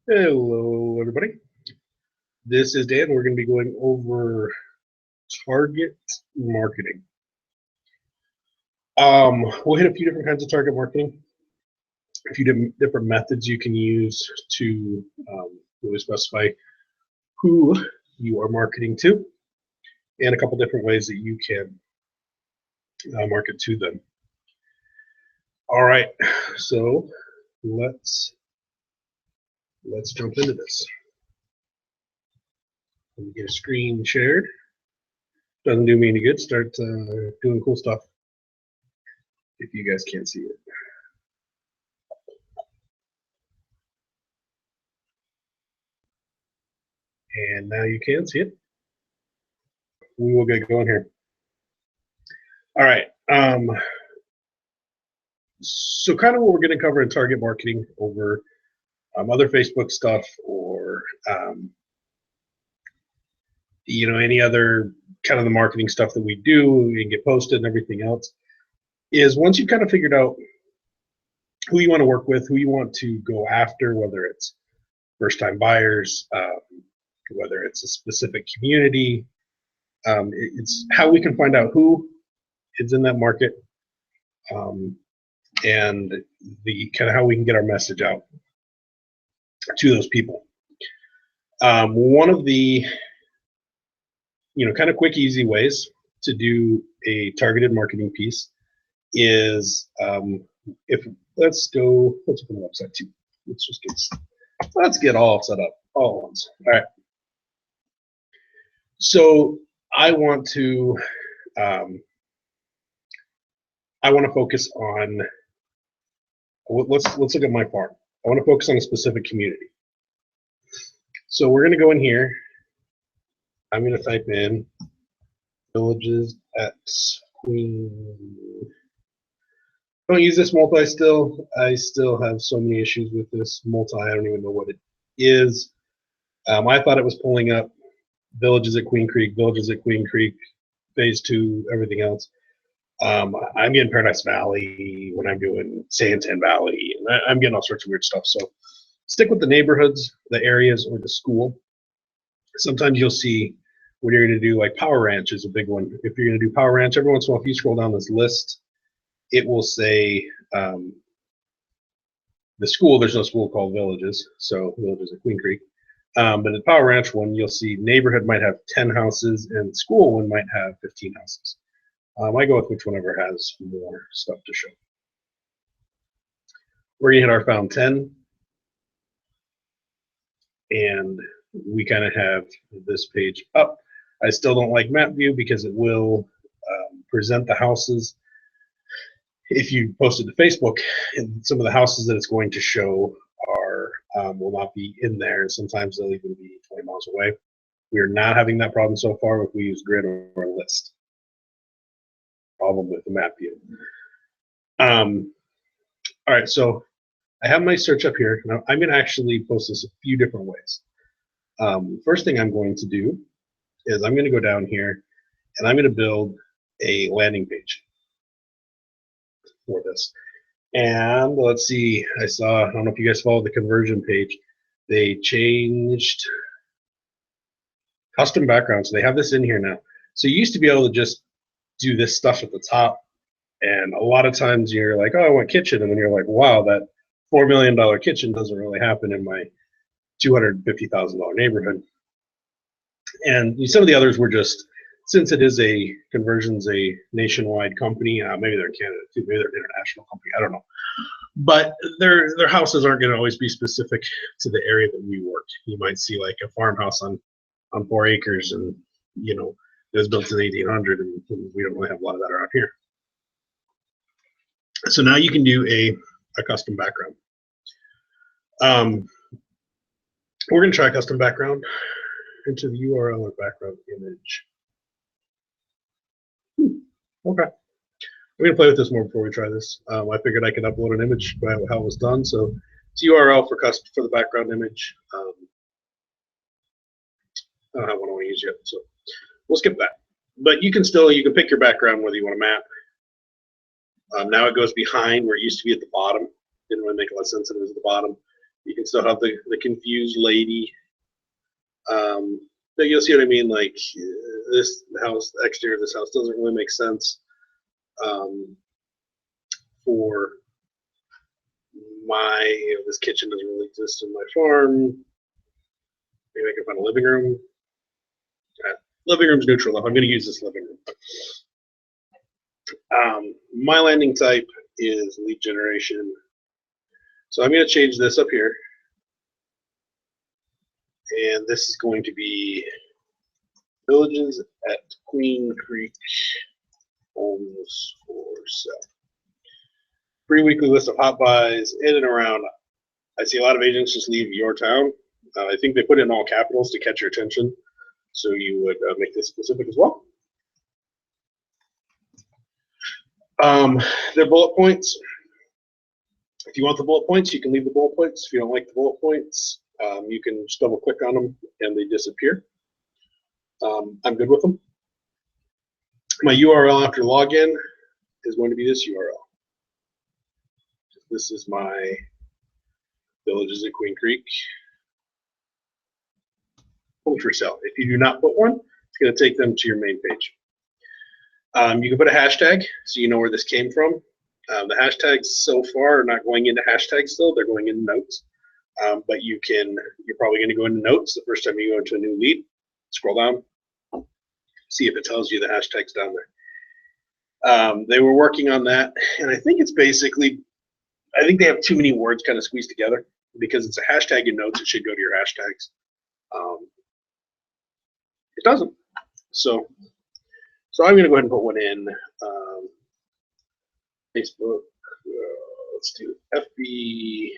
Hello, everybody. This is Dan. We're going to be going over target marketing. We'll hit a few different kinds of target marketing, a few different methods you can use to really specify who you are marketing to, and a couple different ways that you can market to them. All right, so let's jump into this. Let me get a screen shared. Doesn't do me any good. Start doing cool stuff if you guys can't see it. And now you can see it. We will get going here. All right. So kind of what we're going to cover in target marketing over other Facebook stuff, or any other kind of the marketing stuff that we do and get posted and everything else, is once you've kind of figured out who you want to work with, who you want to go after, whether it's first-time buyers, whether it's a specific community, it's how we can find out who is in that market, and the kind of how we can get our message out to those people. One of the kind of quick, easy ways to do a targeted marketing piece is let's open the website too. Let's get all set up all at once. All right. So I want to focus on. Let's look at my farm. I want to focus on a specific community. So we're going to go in here. I'm going to type in villages at Queen. Don't use this multi still. I still have so many issues with this multi. I don't even know what it is. I thought it was pulling up villages at Queen Creek, phase 2, everything else. I'm getting Paradise Valley when I'm doing Santan Valley, and I'm getting all sorts of weird stuff. So stick with the neighborhoods, the areas, or the school. Sometimes you'll see when you're going to do, like, Power Ranch is a big one. If you're going to do Power Ranch, every once in a while, if you scroll down this list, it will say the school. There's no school called Villages, so Villages at Queen Creek. But in the Power Ranch one, you'll see neighborhood might have 10 houses, and school one might have 15 houses. I go with whichever has more stuff to show. We're going to hit our found 10, and we kind of have this page up. I still don't like map view because it will present the houses. If you post it to Facebook, and some of the houses that it's going to show are will not be in there, and sometimes they'll even be 20 miles away. We are not having that problem so far if we use grid or list. Problem with the map view. All right, so I have my search up here. Now I'm going to actually post this a few different ways. First thing I'm going to do is I'm going to go down here and I'm going to build a landing page for this. And let's see, I don't know if you guys followed the conversion page. They changed custom backgrounds. So they have this in here now. So you used to be able to just do this stuff at the top, and a lot of times you're like, oh, I want kitchen, and then you're like, wow, that $4 million kitchen doesn't really happen in my $250,000 neighborhood. And some of the others were just, since it is Conversion's a nationwide company, maybe they're in Canada too, maybe they're an international company, I don't know. But their houses aren't going to always be specific to the area that we work. You might see like a farmhouse on 4 acres, and it was built in 1800, and we don't really have a lot of that around here. So now you can do a custom background. We're going to try custom background into the URL or background image. Okay. We're going to play with this more before we try this. I figured I could upload an image by how it was done. So it's URL for the background image. I don't have one I want to use yet, so we'll skip that. But you can pick your background whether you want to map. Now it goes behind where it used to be at the bottom. Didn't really make a lot of sense that it was at the bottom. You can still have the confused lady. But you'll see what I mean. Like this house, the exterior of this house doesn't really make sense for my. This kitchen doesn't really exist in my farm. Maybe I can find a living room. Living room's neutral though. I'm going to use this living room. My landing type is lead generation. So I'm going to change this up here. And this is going to be villages at Queen Creek homes for sale. Free weekly list of hot buys in and around. I see a lot of agents just leave your town. I think they put it in all capitals to catch your attention. So you would make this specific as well. They're bullet points. If you want the bullet points, you can leave the bullet points. If you don't like the bullet points, you can just double click on them and they disappear. I'm good with them. My URL after login is going to be this URL. This is my villages at Queen Creek home for sale. If you do not put one, it's going to take them to your main page. You can put a hashtag so you know where this came from. The hashtags so far are not going into hashtags still, they're going into notes. But you're probably going to go into notes the first time you go into a new lead. Scroll down, see if it tells you the hashtags down there. They were working on that, and I think it's basically, I think they have too many words kind of squeezed together because it's a hashtag in notes. It should go to your hashtags. It doesn't. So I'm going to go ahead and put one in. Facebook. Let's do FB.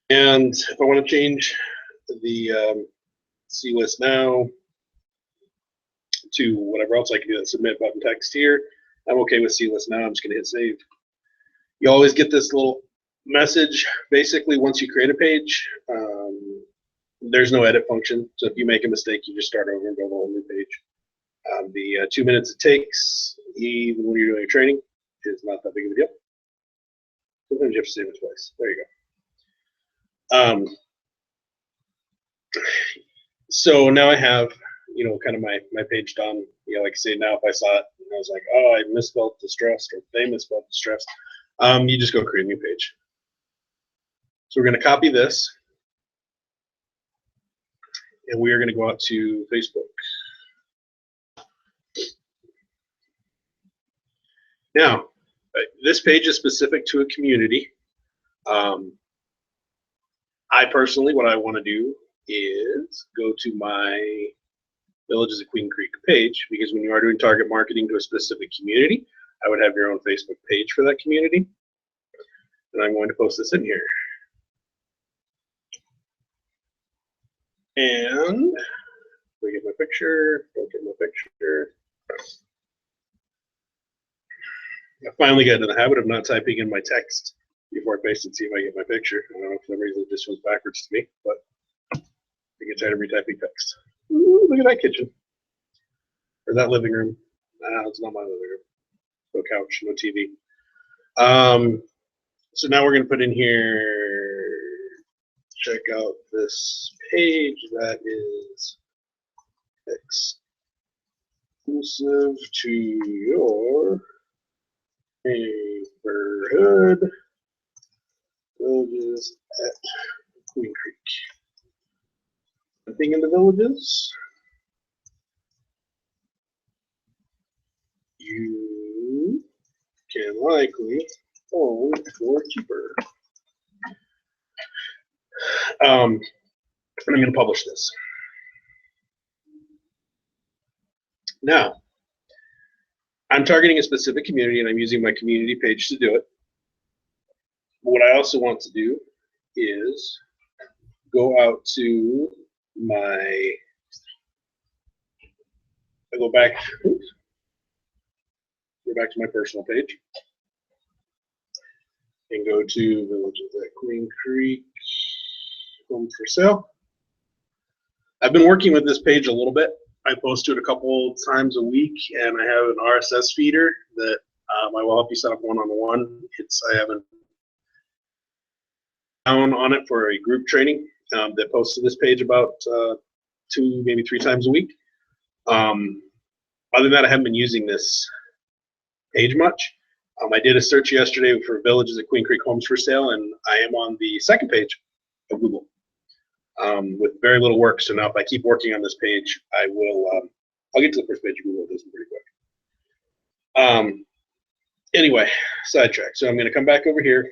And if I want to change the see list now to whatever else, I can do that submit button text here. I'm okay with see list now. I'm just going to hit save. You always get this little message. Basically, once you create a page, there's no edit function. So if you make a mistake, you just start over and build a whole new page. The 2 minutes it takes, even when you're doing a training, is not that big of a deal. Sometimes you have to save it twice. There you go. So now I have, kind of my page done. Like I say, now if I saw it and I was like, oh, I misspelled distressed, or they misspelled distressed, you just go create a new page. So we're going to copy this, and we are going to go out to Facebook. Now, this page is specific to a community. I personally, what I want to do is go to my Villages at Queen Creek page, because when you are doing target marketing to a specific community, I would have your own Facebook page for that community. And I'm going to post this in here. And we get my picture, don't get my picture. I finally got into the habit of not typing in my text before I paste it, see if I get my picture. I don't know, for some reason it just goes backwards to me, but I get tired of retyping text. Ooh, look at that kitchen. Or that living room. Nah, it's not my living room. No couch, no TV. So now we're going to put in here, check out this page that is exclusive to your neighborhood villages at Queen Creek. Anything in the villages? You can likely own for cheaper. And I'm going to publish this. Now, I'm targeting a specific community, and I'm using my community page to do it. But what I also want to do is go out to my, go back to my personal page and go to Villages at Queen Creek home for sale. I've been working with this page a little bit. I post to it a couple times a week, and I have an RSS feeder that I will help you set up one-on-one. I haven't on it for a group training that posts to this page about 2, maybe 3 times a week. Other than that, I haven't been using this page much. I did a search yesterday for villages at Queen Creek homes for sale, and I am on the second page of Google with very little work. So now if I keep working on this page, I will, I'll get to the first page of Google this pretty quick. Anyway, sidetrack. So I'm going to come back over here.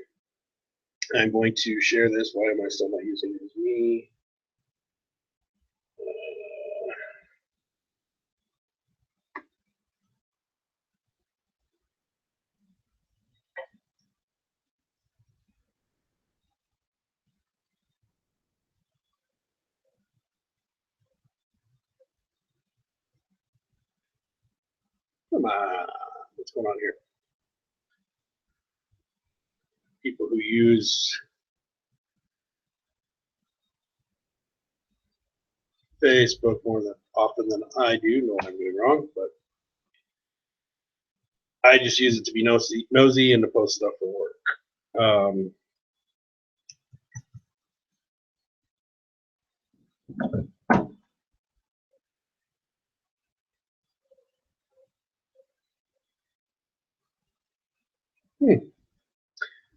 I'm going to share this. Why am I still not using it as me? Come on. What's going on here? People who use Facebook more than often than I do know what I'm doing wrong, but I just use it to be nosy and to post stuff for work.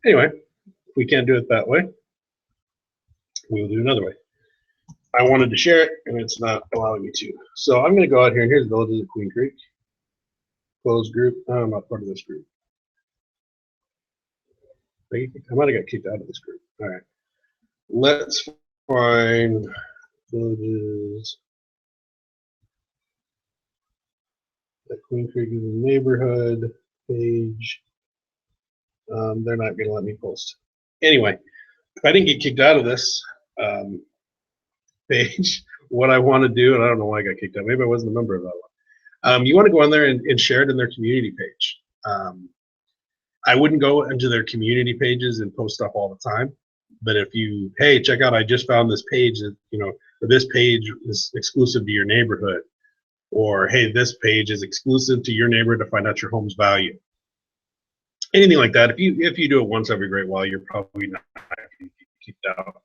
Anyway, if we can't do it that way, we will do another way. I wanted to share it, and it's not allowing me to. So I'm going to go out here, and here's Villages of Queen Creek. Closed group. Oh, I'm not part of this group. I might have got kicked out of this group. All right. Let's find villages that Queen Creek is a neighborhood page. They're not going to let me post. Anyway, if I didn't get kicked out of this page, what I want to do, and I don't know why I got kicked out. Maybe I wasn't a member of that one. You want to go on there and share it in their community page. I wouldn't go into their community pages and post stuff all the time. But if you, hey, check out, I just found this page that, you know, this page is exclusive to your neighborhood. Or, hey, this page is exclusive to your neighborhood to find out your home's value. Anything like that. If you do it once every great while, you're probably not kicked out.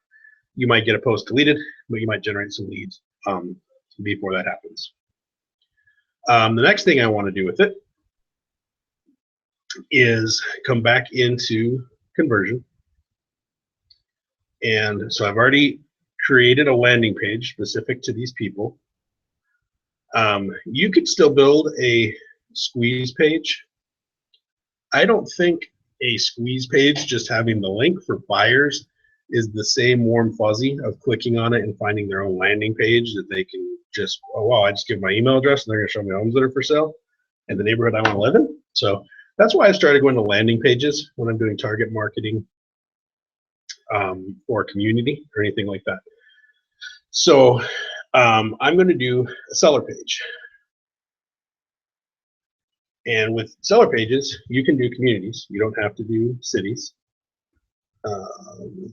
You might get a post deleted, but you might generate some leads before that happens. The next thing I want to do with it is come back into conversion. And so I've already created a landing page specific to these people. You could still build a squeeze page. I don't think a squeeze page, just having the link for buyers, is the same warm fuzzy of clicking on it and finding their own landing page that they can just, oh wow, I just give my email address and they're going to show me homes that are for sale in the neighborhood I want to live in. So that's why I started going to landing pages when I'm doing target marketing for a community or anything like that. So I'm going to do a seller page. And with seller pages, you can do communities. You don't have to do cities.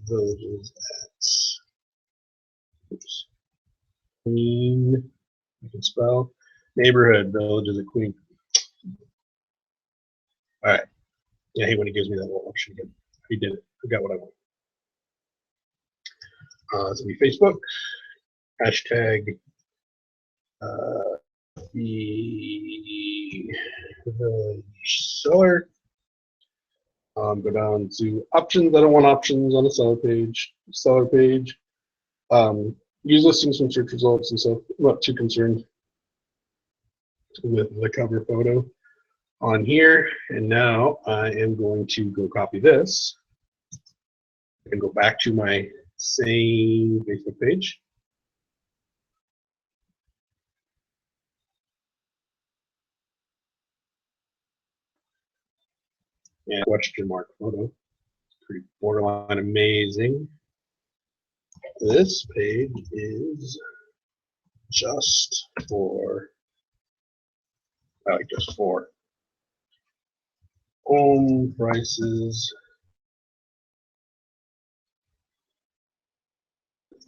Villages at, oops, Queen, I can spell, neighborhood, villages at Queen. All right. Yeah, I hate when he gives me that little option again. He did it. Forgot what I want. It's going to be Facebook, hashtag the seller. Go down to options. I don't want options on a seller page. Seller page. Use listings from search results and stuff. I'm not too concerned with the cover photo on here. And now I am going to go copy this and go back to my same Facebook page. And question mark photo. Pretty borderline amazing. This page is just for, just for home prices.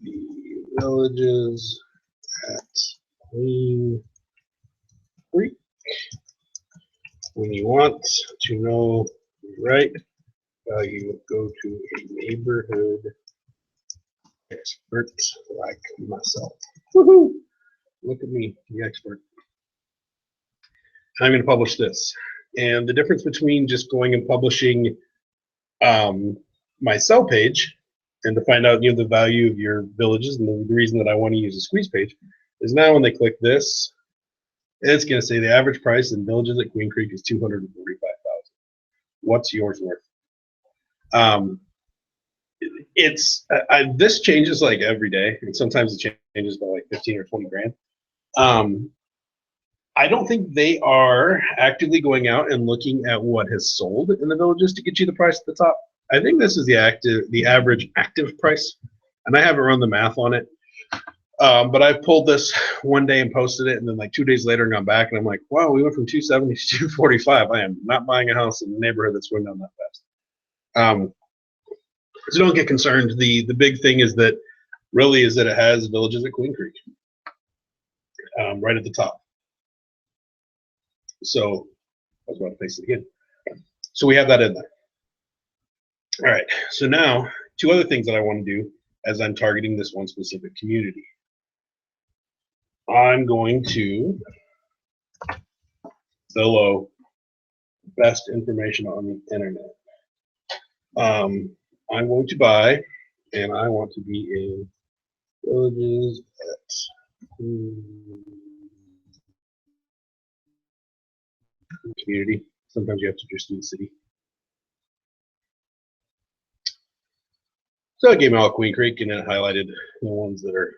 The villages at Queen Creek. When you want to know the right value, go to a neighborhood expert like myself. Woohoo! Look at me, the expert. I'm going to publish this. And the difference between just going and publishing my sell page and to find out the value of your villages and the reason that I want to use a squeeze page is now when they click this, it's going to say the average price in villages at Queen Creek is $245,000. What's yours worth? This changes like every day, and sometimes it changes by like 15 or 20 grand. I don't think they are actively going out and looking at what has sold in the villages to get you the price at the top. I think this is the average active price, and I haven't run the math on it. But I pulled this one day and posted it, and then like 2 days later gone back, and I'm like, wow, we went from 270 to 245. I am not buying a house in a neighborhood that's going down that fast. So don't get concerned. The big thing is that it has villages at Queen Creek right at the top. So I was about to paste it again. So we have that in there. All right. So now 2 other things that I want to do as I'm targeting this one specific community. I'm going to Zillow best information on the internet. I'm going to buy, and I want to be in villages at community. Sometimes you have to just do the city. So I gave me all Queen Creek, and it highlighted the ones that are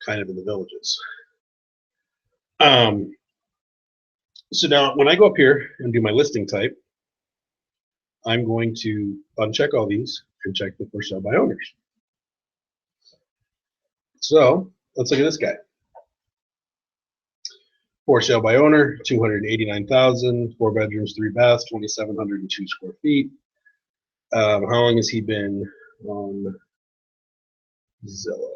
kind of in the villages. So now when I go up here and do my listing type, I'm going to uncheck all these and check the for sale by owners. So let's look at this guy. For sale by owner, 289,000, 4 bedrooms, 3 baths, 2,702 square feet. How long has he been on Zillow?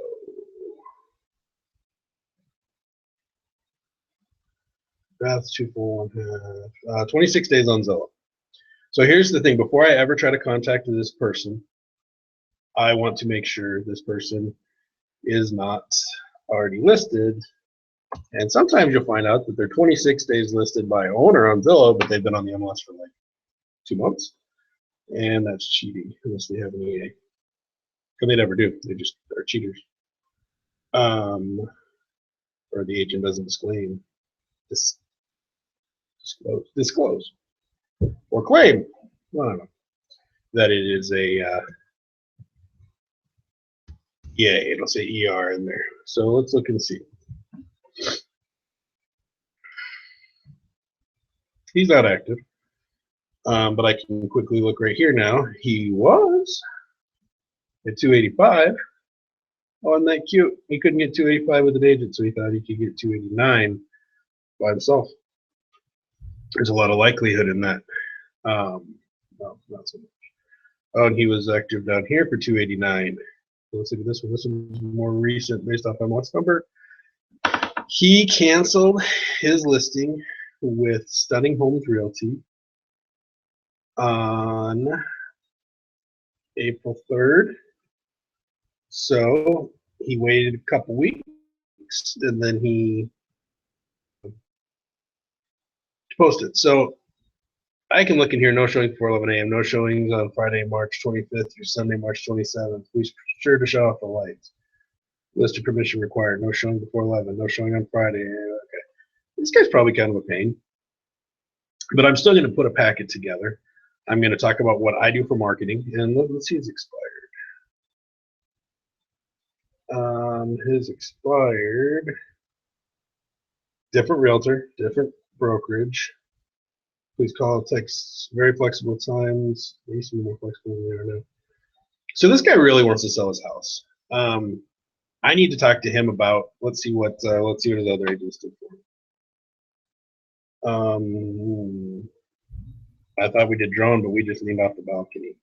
Baths, 2 full, 1 half. 26 days on Zillow. So here's the thing. Before I ever try to contact this person, I want to make sure this person is not already listed. And sometimes you'll find out that they're 26 days listed by owner on Zillow, but they've been on the MLS for like 2 months. And that's cheating, unless they have an EA. But they never do. They just are cheaters. Or the agent doesn't disclose, or claim, I don't know, that it is a EA. It'll say ER in there. So let's look and see. He's not active. But I can quickly look right here now. He was at 285. Oh, isn't that cute? He couldn't get 285 with an agent, so he thought he could get 289 by himself. There's a lot of likelihood in that. No, not so much. Oh, and he was active down here for 289. Let's look at this one. This one's more recent based off MLS number. He canceled his listing with Stunning Homes Realty on April 3rd. So he waited a couple weeks, and then he posted. So I can look in here, no showings before 11 a.m., no showings on Friday, March 25th through Sunday, March 27th. Be sure to shut off the lights. Listed permission required, no showing before 11, no showing on Friday. Okay. This guy's probably kind of a pain. But I'm still going to put a packet together. I'm going to talk about what I do for marketing, and let's see his expired. His expired. Different realtor, different brokerage. Please call, text, very flexible times. They used to be more flexible than they are now. So this guy really wants to sell his house. I need to talk to him about. Let's see what his other agents did for him. I thought we did drone, but we just leaned off the balcony.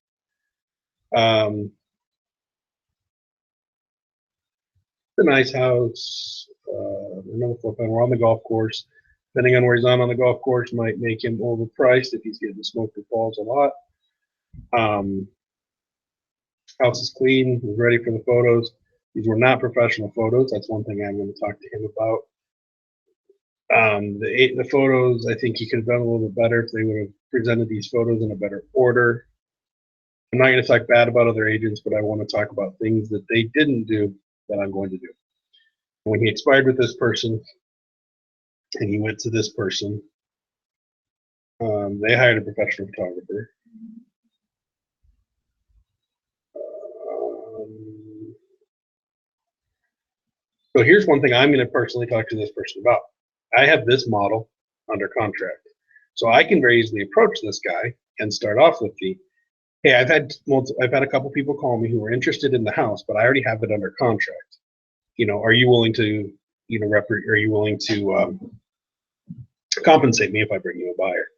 The nice house. Another floor plan. We're on the golf course. Depending on where he's on the golf course, might make him overpriced if he's getting smoked or falls a lot. House is clean, was ready for the photos. These were not professional photos. That's one thing I'm going to talk to him about. The photos, I think he could have done a little bit better if they would have presented these photos in a better order. I'm not going to talk bad about other agents, but I want to talk about things that they didn't do that I'm going to do. When he expired with this person and he went to this person, they hired a professional photographer. So here's one thing I'm going to personally talk to this person about. I have this model under contract. So I can very easily approach this guy and start off with the, hey, I've had a couple people call me who were interested in the house, but I already have it under contract. You know, are you willing to, you know, are you willing to compensate me if I bring you a buyer?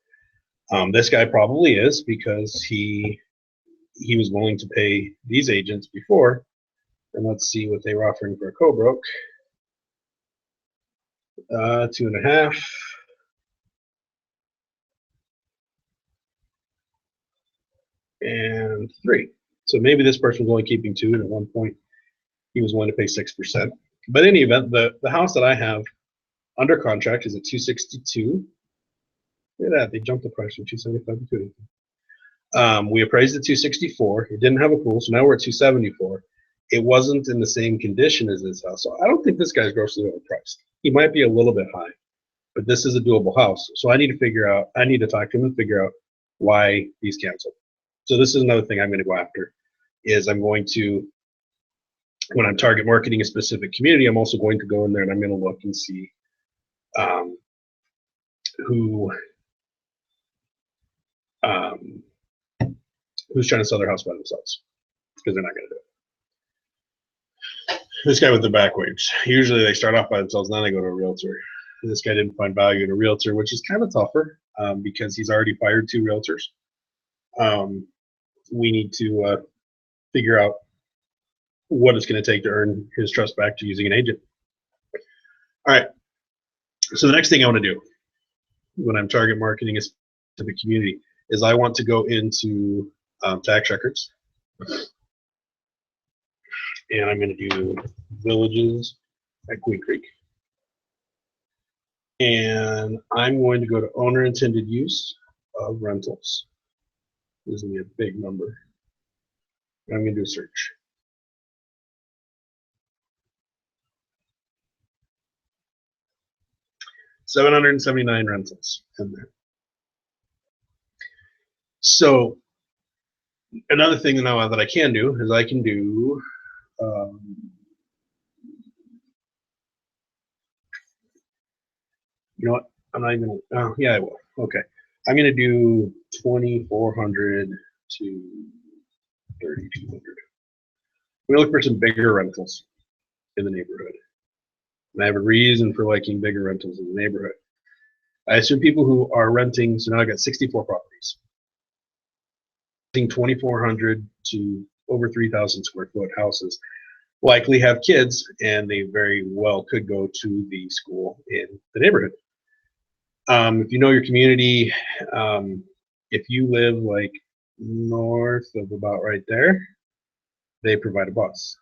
This guy probably is, because he was willing to pay these agents before. And let's see what they were offering for a co-broke. 2.5. And 3. So maybe this person was only keeping 2, and at one point he was willing to pay 6%. But in any event, the house that I have under contract is at 262. Look at that, they jumped the price from 275 to 280. We appraised at 264. It didn't have a pool, so now we're at 274. It wasn't in the same condition as this house. So I don't think this guy's grossly overpriced. He might be a little bit high, but this is a doable house. So I need to talk to him and figure out why he's canceled. So this is another thing I'm going to go after, is I'm going to, when I'm target marketing a specific community, I'm also going to go in there and I'm going to look and see who's trying to sell their house by themselves, because they're not going to do it. This guy with the back wage, usually they start off by themselves, then they go to a realtor. This guy didn't find value in a realtor, which is kind of tougher because he's already fired 2 realtors. We need to figure out what it's going to take to earn his trust back to using an agent. All right. So the next thing I want to do when I'm target marketing a specific community is I want to go into tax records. And I'm going to do villages at Queen Creek. And I'm going to go to owner intended use of rentals. This is going to be a big number. I'm going to do a search. $779 rentals in there. So another thing now that I can do is I can do you know what? I'm not even. Oh, yeah, I will. Okay, I'm going to do 2,400 to 3,200. I'm going to look for some bigger rentals in the neighborhood. And I have a reason for liking bigger rentals in the neighborhood. I assume people who are renting, so now I've got 64 properties. 2,400 to over 3,000 square foot houses likely have kids, and they very well could go to the school in the neighborhood. If you know your community, if you live like north of about right there, they provide a bus.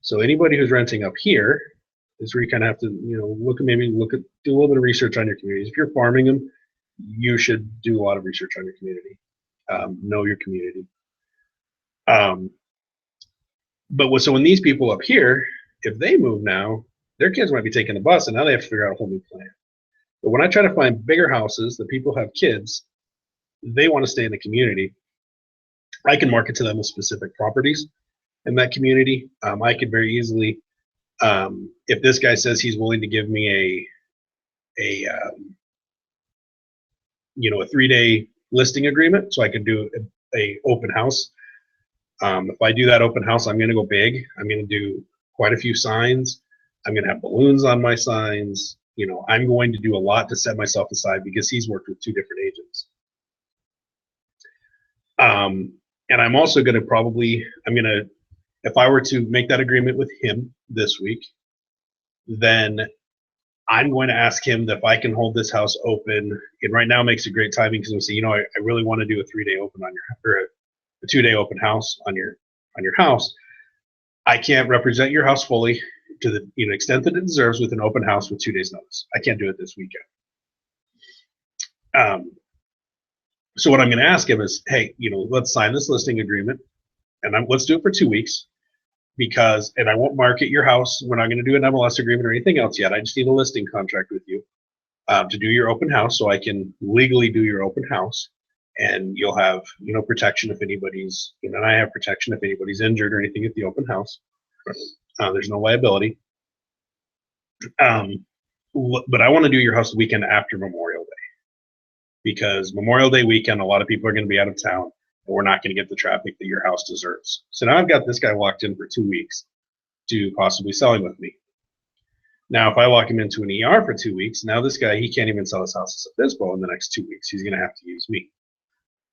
So anybody who's renting up here is where you kind of have to, you know, do a little bit of research on your communities. If you're farming them, you should do a lot of research on your community. Know your community. So when these people up here, if they move now, their kids might be taking the bus, and now they have to figure out a whole new plan. But when I try to find bigger houses that people have kids, they want to stay in the community. I can market to them with specific properties in that community. I could very easily, if this guy says he's willing to give me a 3-day listing agreement, so I could do a open house. If I do that open house, I'm going to go big. I'm going to do quite a few signs. I'm going to have balloons on my signs. You know, I'm going to do a lot to set myself aside because he's worked with 2 different agents. And I'm also going to if I were to make that agreement with him this week, then I'm going to ask him if I can hold this house open. And right now makes a great timing because we'll say, you know, I really want to do a 3-day open on your, or a 2-day open house on your on your house, I can't represent your house fully to the extent that it deserves with an open house with 2 days notice. I can't do it this weekend. So what I'm going to ask him is, hey, let's sign this listing agreement, and let's do it for 2 weeks, and I won't market your house. We're not going to do an MLS agreement or anything else yet. I just need a listing contract with you to do your open house, so I can legally do your open house, and you'll have protection if anybody's and I have protection if anybody's injured or anything at the open house. There's no liability. But I want to do your house the weekend after Memorial Day, because Memorial Day weekend, a lot of people are going to be out of town, and we're not going to get the traffic that your house deserves. So now I've got this guy locked in for 2 weeks to possibly selling with me. Now, if I lock him into an ER for 2 weeks, now this guy, he can't even sell his house as a FSBO in the next 2 weeks. He's going to have to use me.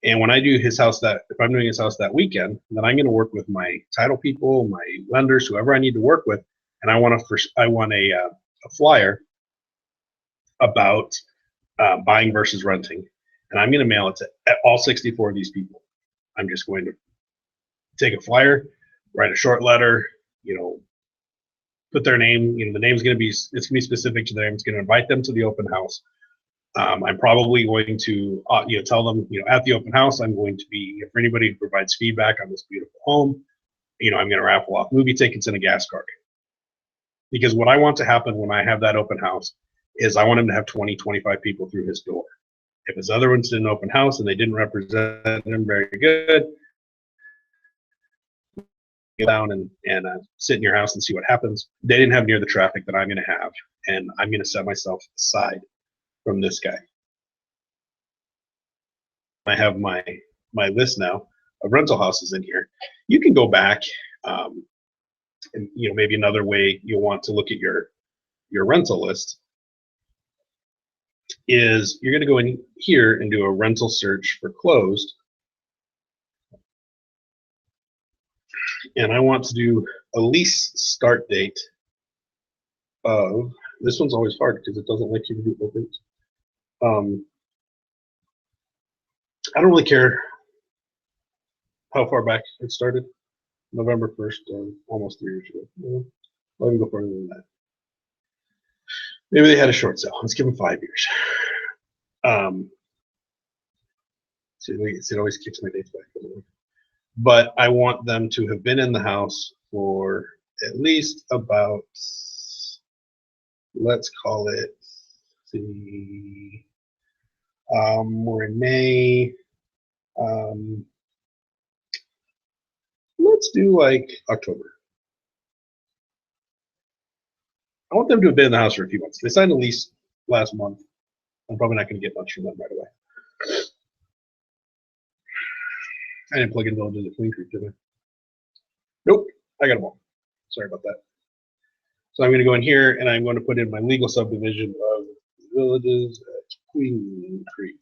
And when I do his house if I'm doing his house that weekend, then I'm going to work with my title people, my lenders, whoever I need to work with, and I want a flyer about buying versus renting, and I'm going to mail it to all 64 of these people. I'm just going to take a flyer, write a short letter, put their name. The name's going to be specific to them. It's going to invite them to the open house. I'm probably going to tell them at the open house, I'm going to be, for anybody who provides feedback on this beautiful home, I'm going to raffle off movie tickets and a gas card. Because what I want to happen when I have that open house is I want him to have 20, 25 people through his door. If his other ones did an open house and they didn't represent him very good, go down and sit in your house and see what happens. They didn't have near the traffic that I'm going to have, and I'm going to set myself aside from this guy. I have my list now of rental houses in here. You can go back, and maybe another way you'll want to look at your rental list is you're going to go in here and do a rental search for closed. And I want to do a lease start date of, this one's always hard because it doesn't let you do opens. I don't really care how far back it started. November 1st, almost 3 years ago. I'll even go further than that. Maybe they had a short sale. Let's give them 5 years. See, it always kicks my dates back. But I want them to have been in the house for at least about, let's call it, we're in May. Let's do like October. I want them to have been in the house for a few months. They signed a lease last month. I'm probably not going to get much from them right away. I didn't plug in Villages at Queen Creek, did I? Nope, I got them all. Sorry about that. So I'm going to go in here and I'm going to put in my legal subdivision of Villages at Queen Creek.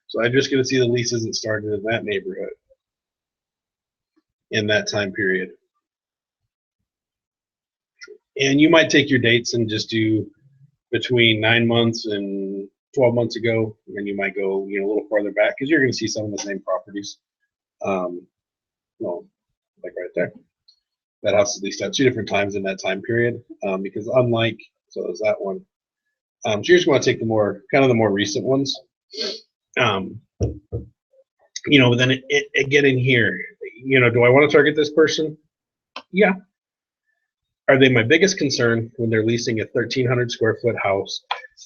So I'm just going to see the leases that started in that neighborhood in that time period. And you might take your dates and just do between 9 months and 12 months ago, and then you might go, a little farther back because you're going to see some of the same properties. Well, like right there, that house is leased out 2 different times in that time period, because unlike, so there's that one. So you're just going to take the more recent ones. Then get in here. Do I want to target this person? Yeah. Are they my biggest concern when they're leasing a 1,300 square foot house?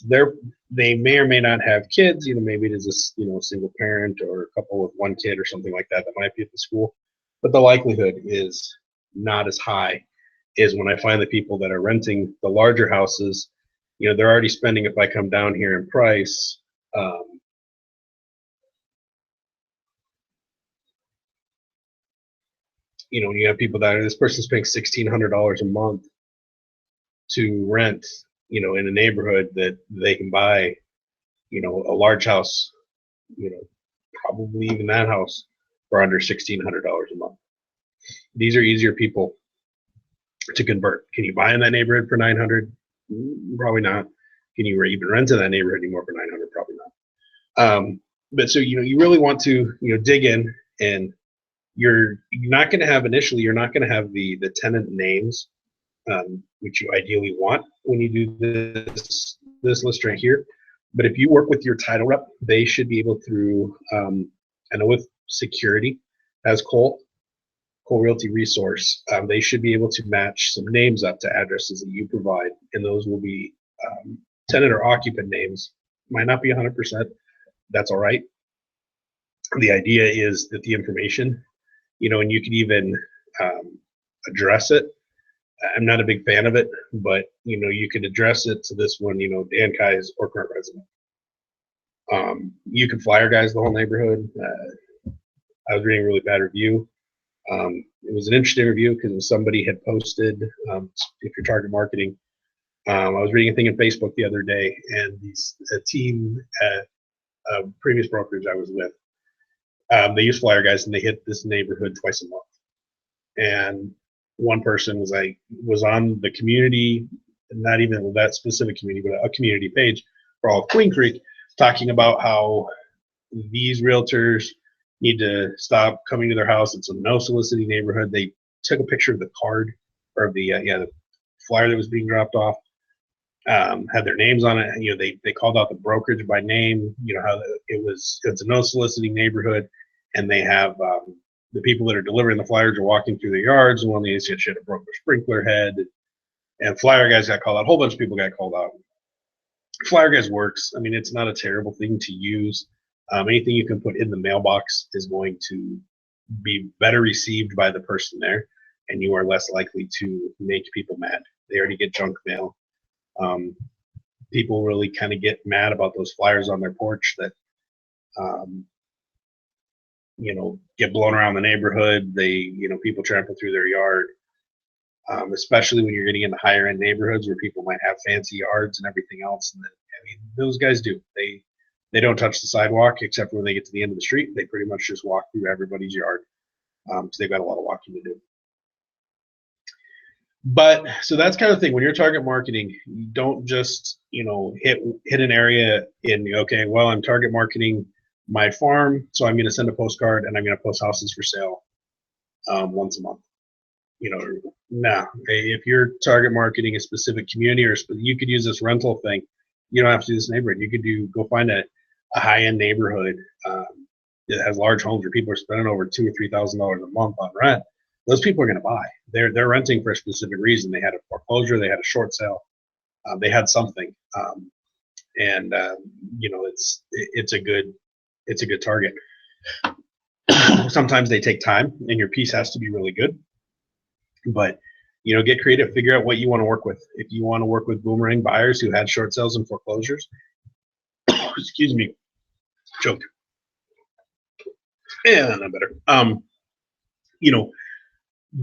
They may or may not have kids. Maybe it is a single parent or a couple with one kid or something like that might be at the school. But the likelihood is not as high as when I find the people that are renting the larger houses. They're already spending, if I come down here in price, when you have people that this person's paying $1,600 a month to rent, in a neighborhood that they can buy, a large house, probably even that house for under $1,600 a month. These are easier people to convert. Can you buy in that neighborhood for $900? Probably not. Can you even rent in that neighborhood anymore for $900? Probably not. But so you really want to dig in and You're not going to have initially. You're not going to have the tenant names, which you ideally want when you do this list right here. But if you work with your title rep, they should be able through, I know with security, as Cole Realty Resource, they should be able to match some names up to addresses that you provide, and those will be tenant or occupant names. Might not be 100%. That's all right. The idea is that the information, and you can even address it. I'm not a big fan of it, but you could address it to this one, Dan Kai's or current resident. You could flyer guys the whole neighborhood. I was reading a really bad review. It was an interesting review because somebody had posted, if you're target marketing, I was reading a thing on Facebook the other day, and a team at a previous brokerage I was with, they use flyer guys, and they hit this neighborhood twice a month. And one person was on the community, not even that specific community, but a community page for all of Queen Creek, talking about how these realtors need to stop coming to their house. It's a no soliciting neighborhood. They took a picture of the card or the flyer that was being dropped off, had their names on it. They called out the brokerage by name, how it's a no soliciting neighborhood, and they have the people that are delivering the flyers are walking through their yards, and one of these shit broke their sprinkler head, and flyer guys got called out. A whole bunch of people got called out. Flyer guys works. I mean, it's not a terrible thing to use. Anything you can put in the mailbox is going to be better received by the person there, and you are less likely to make people mad. They already get junk mail. People really kind of get mad about those flyers on their porch that get blown around the neighborhood. People trample through their yard, especially when you're getting into higher end neighborhoods where people might have fancy yards and everything else. And then, those guys do. They don't touch the sidewalk except for when they get to the end of the street. They pretty much just walk through everybody's yard because they've got a lot of walking to do. But so that's kind of thing. When you're target marketing, you don't just hit an area in well, I'm target marketing my farm, so I'm going to send a postcard and I'm going to post houses for sale once a month. Nah. If you're target marketing a specific community, or you could use this rental thing. You don't have to do this neighborhood. You could go find a high-end neighborhood that has large homes where people are spending over $2,000 or $3,000 a month on rent. Those people are going to buy. They're renting for a specific reason. They had a foreclosure. They had a short sale. They had something, and it's a good target. Sometimes they take time, and your piece has to be really good. But get creative. Figure out what you want to work with. If you want to work with boomerang buyers who had short sales and foreclosures, excuse me, choked. Yeah, not better.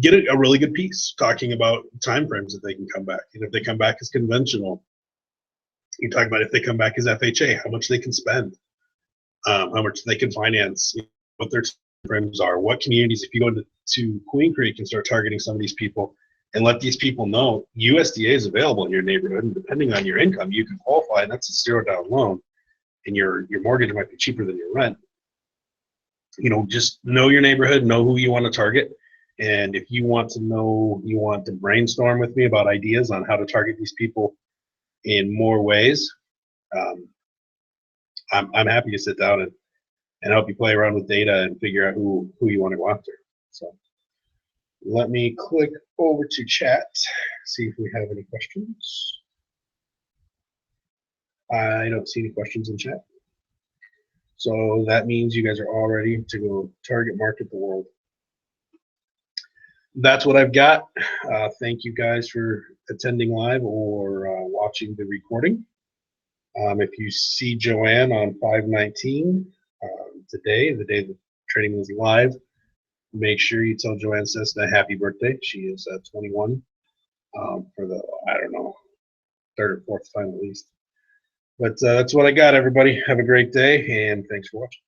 Get a really good piece talking about time frames that they can come back, and if they come back as conventional, you talk about if they come back as FHA, how much they can spend, how much they can finance, what their time frames are, what communities. If you go to Queen Creek and start targeting some of these people, and let these people know USDA is available in your neighborhood, and depending on your income, you can qualify, and that's a $0 loan, and your mortgage might be cheaper than your rent. Just know your neighborhood, know who you want to target. And if you want to brainstorm with me about ideas on how to target these people in more ways, I'm happy to sit down and help you play around with data and figure out who you want to go after. So let me click over to chat, see if we have any questions. I don't see any questions in chat. So that means you guys are all ready to go target market the world. That's what I've got. Thank you guys for attending live or watching the recording. If you see Joanne on 5/19 today, the day the training was live, make sure you tell Joanne Cessna happy birthday. She is 21 for the, I don't know, third or fourth time at least. But that's what I got, everybody. Have a great day, and thanks for watching.